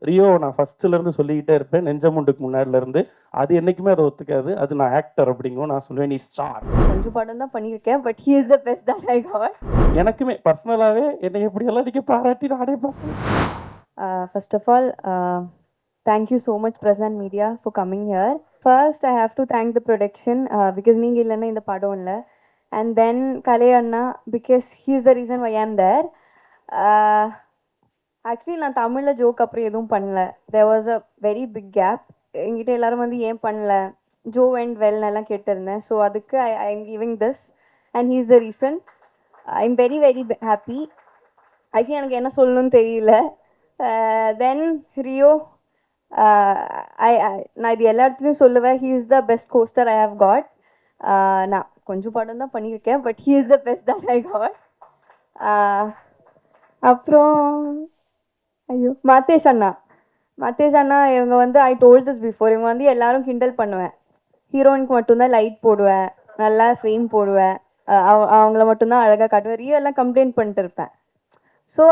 Rio நான் ஃபர்ஸ்ட்லேருந்து சொல்லிக்கிட்டே இருப்பேன், நெஞ்சமுண்டுக்கு முன்னாடிலேருந்து. அது என்றைக்குமே அதை ஒத்துக்காது. அது நான் ஆக்டர் அப்படிங்கும். நான் சொல்லுவேன், நீ ஸ்டார். கொஞ்சம் படம் தான் பண்ணியிருக்கேன், but he is the best that I God. எனக்குமே பர்சனலாகவே என்னை எப்படியெல்லாம் நீங்கள் பாராட்டி நானே பார்த்தேன். First of all, thank you so much, Press and Media, for coming here. First, I have to thank the production because நீங்கள் இல்லைன்னா இந்த படம் இல்லை. And then Kale Anna, because he is the reason why I am there. Actually, நான் தமிழில் joke அப்புறம் எதுவும் பண்ணல. There was a very big gap. என்கிட்ட எல்லாரும் வந்து ஏன் பண்ணல, ஜோ அண்ட் வெல் எல்லாம் கேட்டிருந்தேன். ஸோ அதுக்கு I am giving this and he is the reason. I am very very happy. Actually எனக்கு என்ன சொல்லணும்னு தெரியல. தென் ரியோ, நான் இது எல்லா இடத்துலையும் சொல்லுவேன், he is the best co-star I have got. நான் கொஞ்சம் படம் தான் பண்ணியிருக்கேன், but he is the best that I got. அப்புறம் ஐயோ, மாத்தேஷ் அண்ணா இவங்க வந்து ஐ டோல்ட் திஸ் பிஃபோர், இவங்க வந்து எல்லாரும் கிண்டல் பண்ணுவேன். ஹீரோயினுக்கு மட்டும்தான் லைட் போடுவேன், நல்லா ஃப்ரேம் போடுவேன், அவங்கள மட்டும்தான் அழகாக காட்டுவேன். ரியோ எல்லாம் கம்ப்ளைண்ட் பண்ணிட்டு இருப்பேன். ஸோ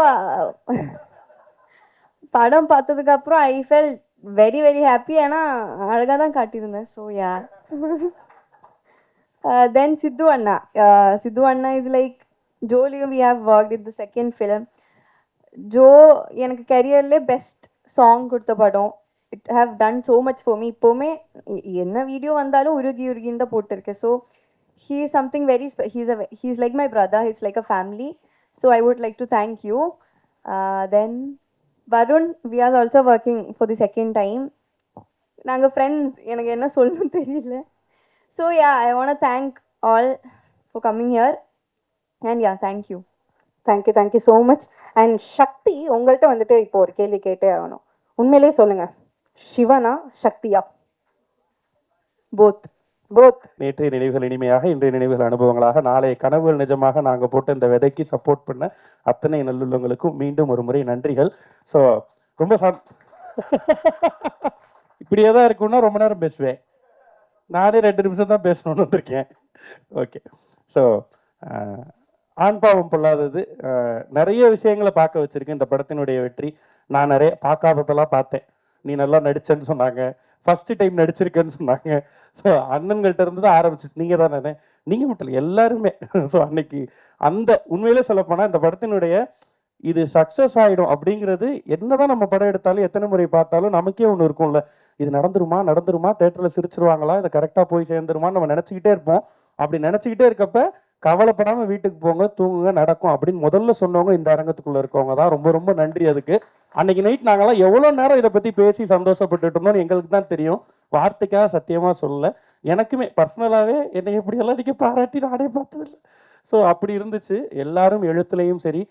படம் பார்த்ததுக்கப்புறம் I felt very very happy. ஏன்னா அழகாக தான் காட்டியிருந்தேன். So yeah. தென் சித்து அண்ணா இஸ் லைக் ஜோலியும் we have worked in the second film. ஜோ எனக்கு கரியர்லேயே பெஸ்ட் சாங் கொடுத்த படம். It have done so much for me. இப்போவுமே என்ன வீடியோ வந்தாலும் உருகின்னு தான் போட்டிருக்கேன். So he is something very he is like my brother, he is like a family. So I would like to thank you. Then Varun, we are also working for the second time. நாங்கள் friends, எனக்கு என்ன சொல்லணும்னு தெரியல. So yeah, I want thank all for coming here and yeah, thank you. Thank you so much. And Shakti, உங்கள்கிட்ட வந்துட்டு இப்போ ஒரு கேள்வி கேட்டே ஆகணும். உண்மையிலே சொல்லுங்க, சிவனா சக்தியா? போத். நேற்றைய நினைவுகள் இனிமையாக, இன்றைய நினைவுகள் அனுபவங்களாக, நாளைய கனவுகள் நிஜமாக நாங்கள் போட்ட இந்த விதைக்கு சப்போர்ட் பண்ண அத்தனை நல்லுள்ளவங்களுக்கும் மீண்டும் ஒரு முறை நன்றிகள். ஸோ ரொம்ப இப்படியே தான் இருக்குன்னா ரொம்ப நேரம் பேசுவேன். நானே 2 நிமிஷம் தான் பேசணும்னு வந்திருக்கேன். ஓகே. ஸோ ஆண் பாவம் பொல்லாதது நிறைய விஷயங்களை பார்க்க வச்சிருக்கேன். இந்த படத்தினுடைய வெற்றி, நான் நிறைய பார்க்காததெல்லாம் பார்த்தேன். நீ நல்லா நடிச்சேன்னு சொன்னாங்க, ஃபர்ஸ்ட் டைம் நடிச்சிருக்கேன்னு சொன்னாங்க. ஸோ அண்ணன்கள்ட்ட இருந்து தான் ஆரம்பிச்சிச்சு. நீங்கள் தான் நீங்கள் மட்டும் இல்லை, எல்லாருமே. ஸோ அன்னைக்கு அந்த உண்மையிலே சொல்லப்போனால் இந்த படத்தினுடைய இது சக்ஸஸ் ஆகிடும் அப்படிங்கிறது, என்னதான் நம்ம படம் எடுத்தாலும் எத்தனை முறை பார்த்தாலும் நமக்கே ஒன்று இருக்கும்ல, இது நடந்துருமா தேட்டரில் சிரிச்சிருவாங்களா, இதை கரெக்டாக போய் சேர்ந்துருமான்னு நம்ம நினச்சிக்கிட்டே இருப்போம். அப்படி நினச்சிக்கிட்டே இருக்கப்ப கவலைப்படாமல் வீட்டுக்கு போங்க, தூங்குங்க, நடக்கும் அப்படின்னு முதல்ல சொன்னவங்க இந்த அரங்கத்துக்குள்ளே இருக்கவங்க தான். ரொம்ப ரொம்ப நன்றி அதுக்கு. அன்னைக்கு நைட் நாங்களாம் எவ்வளோ நேரம் இதை பற்றி பேசி சந்தோஷப்பட்டுட்டு இருந்தோம்னு எங்களுக்கு தான் தெரியும். வார்த்தைக்காக சத்தியமாக சொல்லலை. எனக்குமே பர்சனலாகவே என்னை எப்படியெல்லாம் நீங்கள் பாராட்டி நானே பார்த்ததில்லை. ஸோ அப்படி இருந்துச்சு. எல்லாரும் எழுத்துலையும் சரி,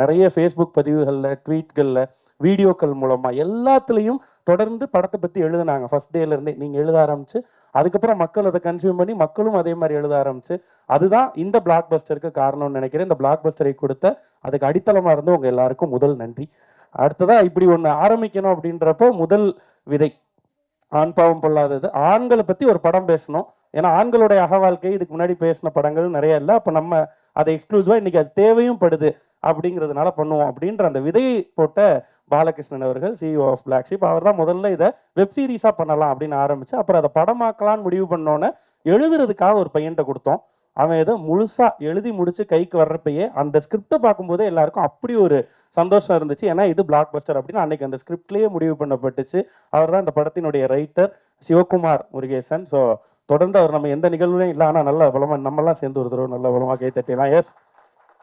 நிறைய ஃபேஸ்புக் பதிவுகளில், ட்வீட்களில், வீடியோக்கள் மூலமாக எல்லாத்துலேயும் தொடர்ந்து படத்தை பற்றி எழுதுனாங்க. ஃபர்ஸ்ட் டேலேருந்தே நீங்கள் எழுத ஆரம்பிச்சு, அதுக்கப்புறம் மக்கள் அதை கன்சியூம் பண்ணி மக்களும் அதே மாதிரி எழுத ஆரம்பிச்சு, அதுதான் இந்த பிளாக் பஸ்டருக்கு காரணம்னு நினைக்கிறேன். இந்த பிளாக் பஸ்டரை கொடுத்த அதுக்கு அடித்தளமாக இருந்து உங்கள் எல்லாருக்கும் முதல் நன்றி. அடுத்ததாக இப்படி ஒன்று ஆரம்பிக்கணும் அப்படின்றப்போ முதல் விதை ஆண் பாவம் பொல்லாதது. ஆண்களை பற்றி ஒரு படம் பேசணும். ஏன்னா ஆண்களுடைய அகவாழ்க்கை இதுக்கு முன்னாடி பேசின படங்கள் நிறைய இல்லை. அப்போ நம்ம அதை எக்ஸ்க்ளூசிவாக இன்றைக்கி அது தேவையும் படுது அப்படிங்கிறதுனால பண்ணுவோம் அப்படின்ற அந்த விதையை போட்ட பாலகிருஷ்ணன் அவர்கள், சிஇஓ ஆஃப் பிளாக் ஷீப், அவர் தான் முதல்ல இதை வெப் சீரிஸாக பண்ணலாம் அப்படின்னு ஆரம்பிச்சு, அப்புறம் அதை படமாக்கலான்னு முடிவு பண்ணோன்னே எழுதுறதுக்காக ஒரு பையன்கிட்ட கொடுத்தோம். அவன் இதை முழுசாக எழுதி முடிச்சு கைக்கு வர்றப்பயே அந்த ஸ்கிரிப்டை பார்க்கும்போதே எல்லாருக்கும் அப்படி ஒரு சந்தோஷம் இருந்துச்சு. ஏன்னா இது பிளாக் பஸ்டர் அப்படின்னு அன்னைக்கு அந்த ஸ்கிரிப்ட்லேயே முடிவு பண்ணப்பட்டுச்சு. அவர் தான் இந்த படத்தினுடைய ரைட்டர் சிவகுமார் முருகேசன். ஸோ தொடர்ந்து அவர் நம்ம எந்த நிகழ்வுலையும் இல்லை, ஆனால் நல்ல பலமாக நம்மலாம் சேர்ந்து ஒரு தடவை நல்ல பலமாக கை தட்டிடலாம். எஸ்,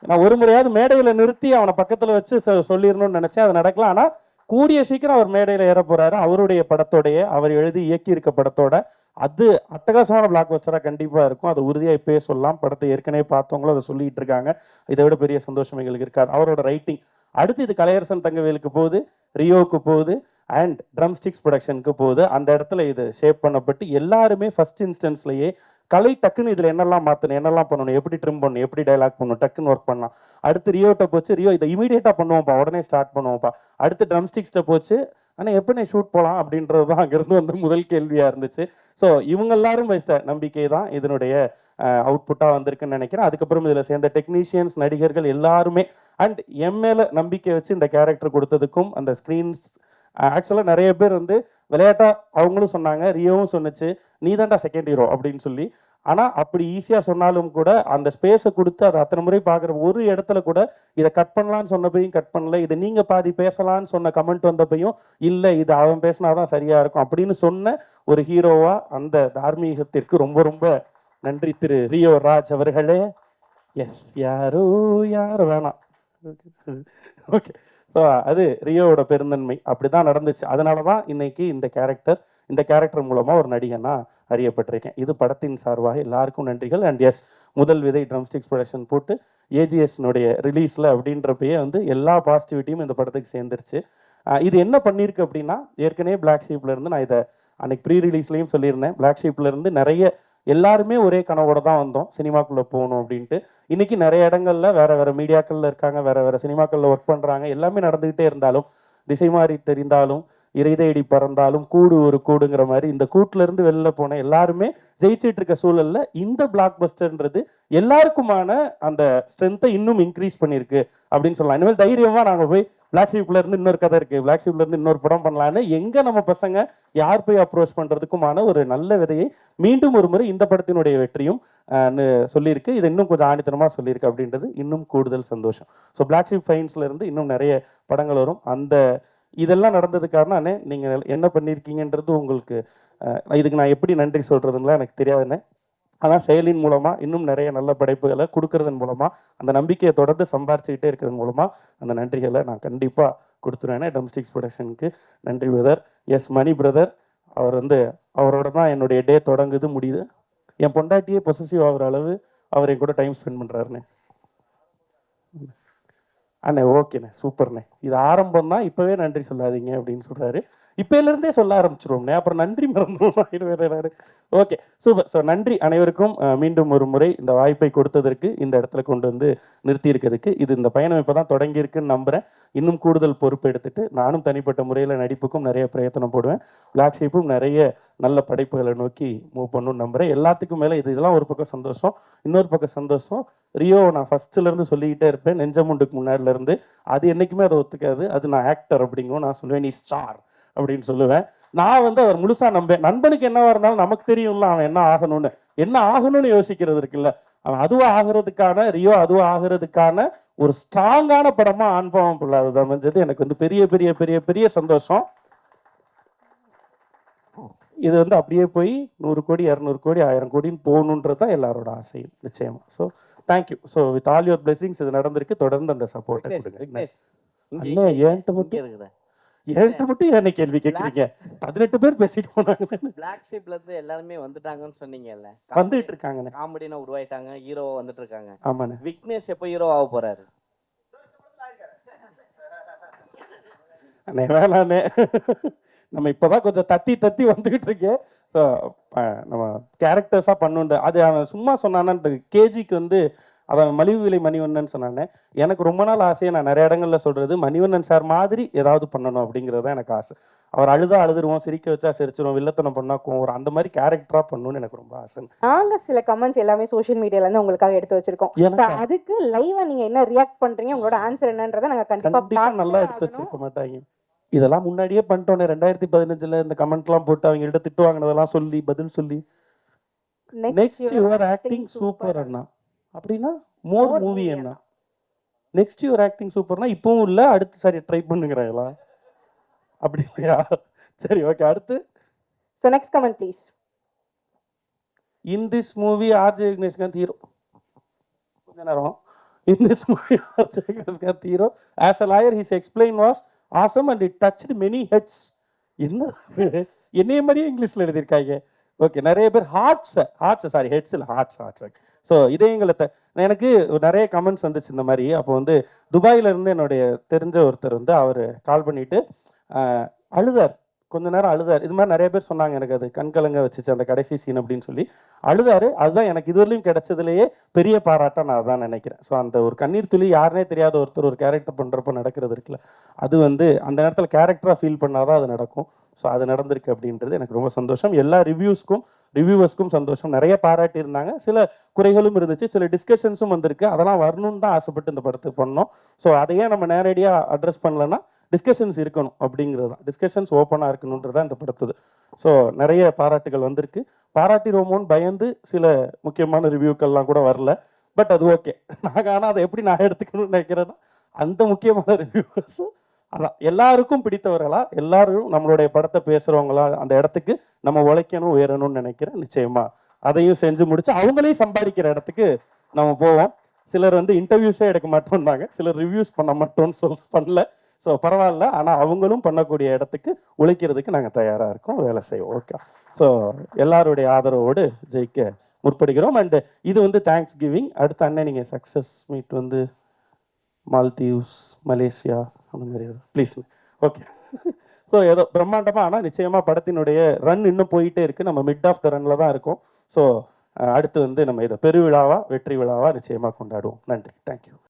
நான் ஒரு முறையாவது மேடையில் நிறுத்தி அவனை பக்கத்தில் வச்சு சொல்லிடணும்னு நினச்சேன். அது நடக்கலாம். ஆனால் கூடிய சீக்கிரம் அவர் மேடையில் ஏற போகிறாரு. அவருடைய படத்தோடைய, அவர் எழுதி இயக்கி இருக்க படத்தோட, அது அட்டகாசமான பிளாக் பஸ்டராக கண்டிப்பாக இருக்கும். அது உறுதியாக இப்போயே சொல்லலாம். படத்தை ஏற்கனவே பார்த்தவங்களும் அதை சொல்லிட்டு இருக்காங்க. இதை விட பெரிய சந்தோஷம் எங்களுக்கு இருக்காது. அவரோட ரைட்டிங் அடுத்து இது கலையரசன் தங்கவேலுக்கு போகுது, ரியோவுக்கு போகுது, அண்ட் ட்ரம் ஸ்டிக்ஸ் ப்ரொடக்ஷனுக்கு போகுது. அந்த இடத்துல இது ஷேப் பண்ணப்பட்டு எல்லாருமே ஃபர்ஸ்ட் இன்ஸ்டன்ஸ்லேயே கலை டக்குன்னு இதில் என்னெல்லாம் மாற்றணும், என்னெல்லாம் பண்ணணும், எப்படி ட்ரிம் பண்ணணும், எப்படி டைலாக் பண்ணணும், டக்குன்னு ஒர்க் பண்ணலாம். அடுத்து ரியோட்ட போச்சு, ரியோ இதை இமீடியட்டாக பண்ணுவோம்ப்பா, உடனே ஸ்டார்ட் பண்ணுவோம்ப்பா. அடுத்து ட்ரம் ஸ்டிக்ஸ்ட்டை போச்சு, ஆனால் எப்படி ஷூட் போகலாம் அப்படின்றது தான் அங்கேருந்து வந்து முதல் கேள்வியாக இருந்துச்சு. ஸோ இவங்க எல்லாரும் வைத்த நம்பிக்கை தான் இதனுடைய அவுட்புட்டாக வந்திருக்குன்னு நினைக்கிறேன். அதுக்கப்புறம் இதில் சேர்ந்த டெக்னீஷியன்ஸ், நடிகர்கள் எல்லாருமே, அண்ட் என் மேலே நம்பிக்கை வச்சு இந்த கேரக்டர் கொடுத்ததுக்கும், அந்த ஸ்க்ரீன்ஸ் ஆக்சுவலாக நிறைய பேர் வந்து விளையாட்டா அவங்களும் சொன்னாங்க, ரியோவும் சொன்னுச்சு, நீ தான்டா செகண்ட் ஹீரோ அப்படின்னு சொல்லி. ஆனால் அப்படி ஈஸியாக சொன்னாலும் கூட அந்த ஸ்பேஸை கொடுத்து அதை அத்தனை முறை பார்க்குற ஒரு இடத்துல கூட இதை கட் பண்ணலான்னு சொன்னப்பையும் கட் பண்ணல, இதை நீங்கள் பாதி பேசலான்னு சொன்ன கமெண்ட் வந்தப்பையும் இல்லை இது அவன் பேசினாதான் சரியாக இருக்கும் அப்படின்னு சொன்ன ஒரு ஹீரோவா அந்த தார்மீகத்திற்கு ரொம்ப ரொம்ப நன்றி திரு ரியோ ராஜ் அவர்களே. எஸ் யாரோ யார் வேணாம். ஓகே, ஸோ அது ரியோவோட பெருந்தன்மை அப்படி தான் நடந்துச்சு. அதனால தான் இன்னைக்கு இந்த கேரக்டர் மூலமாக ஒரு நடிகனா அறியப்பட்டிருக்கேன். இது படத்தின் சார்பாக எல்லாருக்கும் நன்றிகள். அண்ட் எஸ், முதல் விதை ட்ரம்ஸ்டிக்ஸ் ப்ரொடக்ஷன் போட்டு ஏஜிஎஸ்னுடைய ரிலீஸில் அப்படின்றப்பயே வந்து எல்லா பாசிட்டிவிட்டியும் இந்த படத்துக்கு சேர்ந்துருச்சு. இது என்ன பண்ணியிருக்கு அப்படின்னா, ஏற்கனவே பிளாக் ஷீப்ல இருந்து நான் இதை அன்னைக்கு ப்ரீ ரிலீஸ்லையும் சொல்லியிருந்தேன், பிளாக் ஷீப்ல இருந்து நிறைய எல்லாருமே ஒரே கனவோட தான் வந்தோம் சினிமாக்குள்ளே போகணும் அப்படின்ட்டு. இன்னைக்கு நிறைய இடங்கள்ல வேற வேற மீடியாக்கள்ல இருக்காங்க, வேற வேற சினிமாக்கள்ல ஒர்க் பண்றாங்க, எல்லாமே நடந்துகிட்டே இருந்தாலும் திசை மாறி தெரிந்தாலும் இறைதேடி பறந்தாலும் கூடு ஒரு கூடுங்கிற மாதிரி இந்த கூட்டுல இருந்து வெளில போன எல்லாருமே ஜெயிச்சிட்டு இருக்க சூழல்ல இந்த பிளாக் பஸ்டர்ன்றது எல்லாருக்குமான அந்த ஸ்ட்ரென்த்தை இன்னும் இன்க்ரீஸ் பண்ணியிருக்கு அப்படின்னு சொல்லலாம். இனிமேல் தைரியமா நாங்கள் போய் பிளாக் ஷீப்ல இருந்து இன்னொரு கதை இருக்கு, பிளாக் ஷீப்ல இருந்து இன்னொரு படம் பண்ணலான்னு எங்க நம்ம பசங்க யார் போய் அப்ரோச் பண்றதுக்குமான ஒரு நல்ல விதையை மீண்டும் ஒரு முறை இந்த படத்தினுடைய வெற்றியும் சொல்லியிருக்கு. இது இன்னும் கொஞ்சம் ஆணித்தனமா சொல்லியிருக்கு அப்படின்றது இன்னும் கூடுதல் சந்தோஷம். ஸோ பிளாக் ஷீப் ஃபைன்ஸ்ல இருந்து இன்னும் நிறைய படங்கள் வரும். அந்த இதெல்லாம் நடந்தது காரணம் அண்ணே நீங்கள் என்ன பண்ணியிருக்கீங்கன்றது உங்களுக்கு இதுக்கு நான் எப்படி நன்றி சொல்கிறதுங்களா எனக்கு தெரியாதுண்ணே. ஆனால் செயலின் மூலமாக இன்னும் நிறைய நல்ல படைப்புகளை கொடுக்கறதன் மூலமாக அந்த நம்பிக்கையை தொடர்ந்து சம்பாரிச்சுக்கிட்டே இருக்கிறது மூலமாக அந்த நன்றிகளை நான் கண்டிப்பாக கொடுத்துருவேன். ட்ரம்ஸ்டிக்ஸ் ப்ரொடக்ஷனுக்கு நன்றி பிரதர். எஸ் மணி பிரதர், அவர் வந்து அவரோட தான் என்னுடைய டே தொடங்குது முடியுது. என் பொண்டாட்டியே பொசசிவ் ஆகிற அளவு அவர் என் கூட டைம் ஸ்பெண்ட் பண்ணுறாருண்ணே. அண்ணே ஓகேண்ணே, சூப்பர்ண்ணே, இது ஆரம்பம் தான், இப்போவே நன்றி சொல்லாதீங்க அப்படின்னு சொல்கிறாரு. இப்போலேருந்தே சொல்ல ஆரம்பிச்சிருவோம்ண்ணே, அப்புறம் நன்றி மறந்துடுவோம். Okay, super. ஸோ நன்றி அனைவருக்கும். மீண்டும் ஒரு முறை இந்த வாய்ப்பை கொடுத்ததற்கு, இந்த இடத்துல கொண்டு வந்து நிறுத்தி இருக்கிறதுக்கு. இது இந்த பயணம் இப்போ தான் தொடங்கியிருக்குன்னு நம்புகிறேன். இன்னும் கூடுதல் பொறுப்பு எடுத்துட்டு நானும் தனிப்பட்ட முறையில் நடிப்புக்கும் நிறைய பிரயத்தனம் போடுவேன். பிளாக் ஷீப்பும் நிறைய நல்ல படைப்புகளை நோக்கி மூவ் பண்ணணும்னு நம்புகிறேன். எல்லாத்துக்கும் மேலே இதெல்லாம் ஒரு பக்கம் சந்தோஷம், இன்னொரு பக்கம் சந்தோஷம். ரியோ நான் ஃபர்ஸ்ட்லேருந்து சொல்லிக்கிட்டே இருப்பேன், நெஞ்சமுண்டுக்கு முன்னாடிலேருந்து. அது என்றைக்குமே அதை ஒத்துக்காது. அது நான் ஆக்டர் அப்படிங்கும், நான் சொல்லுவேன் நீ ஸ்டார் அப்படின்னு சொல்லுவேன். நான் வந்து அவர் முழுசா நம்பேன். நண்பனுக்கு என்னவா இருந்தாலும் நமக்கு தெரியும்ல அவன் என்ன ஆகணும்னு யோசிக்கிறது இருக்குல்ல, அவன் அதுவா ஆகிறதுக்கான, ரியோ அதுவா ஆகிறதுக்கான ஒரு ஸ்ட்ராங்கான படமா ஆண்பாவம் பிள்ளாது அமைஞ்சது எனக்கு வந்து பெரிய பெரிய பெரிய பெரிய சந்தோஷம். இது வந்து அப்படியே போய் 100 கோடி 200 கோடி 1000 கோடின்னு போகணுன்றது தான் எல்லாரோட ஆசையும் நிச்சயமா. So thank you. So with all your blessings இது நடந்திருக்கு. தொடர்ந்து அந்த சப்போர்ட்டை கொடுங்க. அண்ணே ஏன்ட்ட மட்டும் என்ன கேள்வி கேட்குறீங்க? 18 பேர் பேசிட்டு போனாங்க. பிளாக் ஷீப்ல இருந்து எல்லாருமே வந்துட்டாங்கன்னு சொன்னீங்கல்ல, வந்துட்டு இருக்காங்க. காமெடினா உருவாயிட்டாங்க, ஹீரோவா வந்துட்டு இருக்காங்க. ஆமாண்ணே. விக்னேஷ் எப்போ ஹீரோ ஆக போறாரு? அண்ணே வேணாண்ணே, நம்ம இப்போதான் கொஞ்சம் தத்தி வந்துகிட்டு இருக்கேன். ஸோ நம்ம கேரக்டர்ஸாக பண்ணுண்டு அது அவன் சும்மா சொன்னான்னு கேஜிக்கு வந்து அவன் மலிவு விலை மணிவண்ணன் சொன்னானே. எனக்கு ரொம்ப நாள் ஆசையை நான் நிறைய இடங்கள்ல சொல்றது, மணிவண்ணன் சார் மாதிரி ஏதாவது பண்ணணும் அப்படிங்கிறது தான் எனக்கு ஆசை. அவர் அழுதுருவோம், சிரிக்க வச்சா சிரிச்சிருவோம், வில்லத்தனம் பண்ணா கோவம், அந்த மாதிரி கேரக்டரா பண்ணணும்னு எனக்கு ரொம்ப ஆசை. நாங்க சில கமெண்ட்ஸ் எல்லாமே சோஷியல் மீடியால இருந்து உங்களுக்காக எடுத்து வச்சிருக்கோம். அதுக்கு லைவா நீங்க என்ன ரியாக்ட் பண்றீங்க, உங்களோட ஆன்சர் என்னன்றதை நாங்க கண்டிப்பா நல்லா எடுத்து வச்சிருக்க மாட்டாங்க. இதெல்லாம் முன்னாடியே பண்ணிட்டோன்னே 2015 இந்த கமெண்ட்லாம் போட்டு அவங்கள்ட்ட திட்டு வாங்கினதெல்லாம் சொல்லி பதில் சொல்லி நெக்ஸ்ட் யுவர் ஆக்டிங் சூப்பர் அண்ணா அப்படின்னா மோர் மூவி என்ன, நெக்ஸ்ட் யுவர் ஆக்டிங் சூப்பர்னா இப்பவும் இல்லை, அடுத்து சரி ட்ரை பண்ணுங்கிறாங்களா அப்படி இல்லையா? சரி ஓகே, அடுத்து. So next comment please. In this movie RJ Vigneshkanth hero. கொஞ்ச நேரம். In this movie RJ Vigneshkanth hero. As a lawyer his explain was awesome and it touched many heads. என்னைய மாதிரியே இங்கிலீஷ்ல எழுதியிருக்காங்க. ஓகே, நிறைய பேர் ஹார்ட்ஸ் சாரி ஹெட்ஸ் இல்லை ஹார்ட்ஸ். ஸோ இதயங்களை எனக்கு நிறைய கமெண்ட்ஸ் வந்துச்சு இந்த மாதிரி. அப்போ வந்து துபாயில இருந்து என்னுடைய தெரிஞ்ச ஒருத்தர் வந்து அவர் கால் பண்ணிட்டு அழுதார், கொஞ்ச நேரம் அழுதார். இது மாதிரி நிறைய பேர் சொன்னாங்க எனக்கு அது கண்கலங்க வச்சுச்சு அந்த கடைசி சீன் அப்படின்னு சொல்லி அழுதாரு. அதுதான் எனக்கு இதுவரையும் கிடைச்சதுலேயே பெரிய பாராட்டா நான் அதான் நினைக்கிறேன். ஸோ அந்த ஒரு கண்ணீர் துளி யாருனே தெரியாத ஒருத்தர் ஒரு கேரக்டர் பண்ணுறப்ப நடக்கிறது இருக்குல்ல, அது வந்து அந்த நேரத்தில் கேரக்டராக ஃபீல் பண்ணாதான் அது நடக்கும். ஸோ அது நடந்திருக்கு அப்படின்றது எனக்கு ரொம்ப சந்தோஷம். எல்லா ரிவ்யூவர்ஸ்க்கும் சந்தோஷம். நிறைய பாராட்டி இருந்தாங்க, சில குறைகளும் இருந்துச்சு, சில டிஸ்கஷன்ஸும் வந்திருக்கு. அதெல்லாம் வரணும்னு தான் ஆசைப்பட்டு இந்த படத்துக்கு பண்ணோம். ஸோ அதையே நம்ம நேரடியாக அட்ரஸ் பண்ணலன்னா டிஸ்கஷன்ஸ் இருக்கணும் அப்படிங்கிறது தான். டிஸ்கஷன்ஸ் ஓப்பனாக இருக்கணுன்றது தான் இந்த படத்துது. ஸோ நிறைய பாராட்டுகள் வந்திருக்கு. பாராட்டிரோமோன்னு பயந்து சில முக்கியமான ரிவ்யூக்கள்லாம் கூட வரல. பட் அது ஓகே. ஆனால் அதை எப்படி நான் எடுத்துக்கணும்னு நினைக்கிறேன்னா, அந்த முக்கியமான ரிவ்யூவர்ஸும் அதான் எல்லாருக்கும் பிடித்தவர்களா, எல்லாரும் நம்மளுடைய படத்தை பேசுகிறவங்களா அந்த இடத்துக்கு நம்ம உழைக்கணும் உயரணும்னு நினைக்கிறேன். நிச்சயமாக அதையும் செஞ்சு முடிச்சு அவங்களையும் சம்பாதிக்கிற இடத்துக்கு நம்ம போவோம். சிலர் வந்து இன்டர்வியூஸே எடுக்க மாட்டோம்னாங்க, சிலர் ரிவ்யூஸ் பண்ண மாட்டோம்னு பண்ணல. ஸோ பரவாயில்ல, ஆனால் அவங்களும் பண்ணக்கூடிய இடத்துக்கு உழைக்கிறதுக்கு நாங்கள் தயாராக இருக்கோம், வேலை செய்வோம். ஓகே. ஸோ எல்லாருடைய ஆதரவோடு ஜெயிக்க முற்படுகிறோம். அண்டு இது வந்து தேங்க்ஸ் கிவிங். அடுத்த அண்ணன் நீங்கள் சக்ஸஸ் மீட் வந்து மால்தீவ்ஸ், மலேசியா அந்த மாதிரி ப்ளீஸ். ஓகே. ஸோ ஏதோ பிரம்மாண்டமாக, ஆனால் நிச்சயமாக படத்தினுடைய ரன் இன்னும் போயிட்டே இருக்குது. நம்ம மிட் ஆஃப் த ரன்னில் தான் இருக்கோம். ஸோ அடுத்து வந்து நம்ம இதை பெருவிழாவா வெற்றி விழாவா நிச்சயமாக கொண்டாடுவோம். நன்றி. தேங்க்யூ.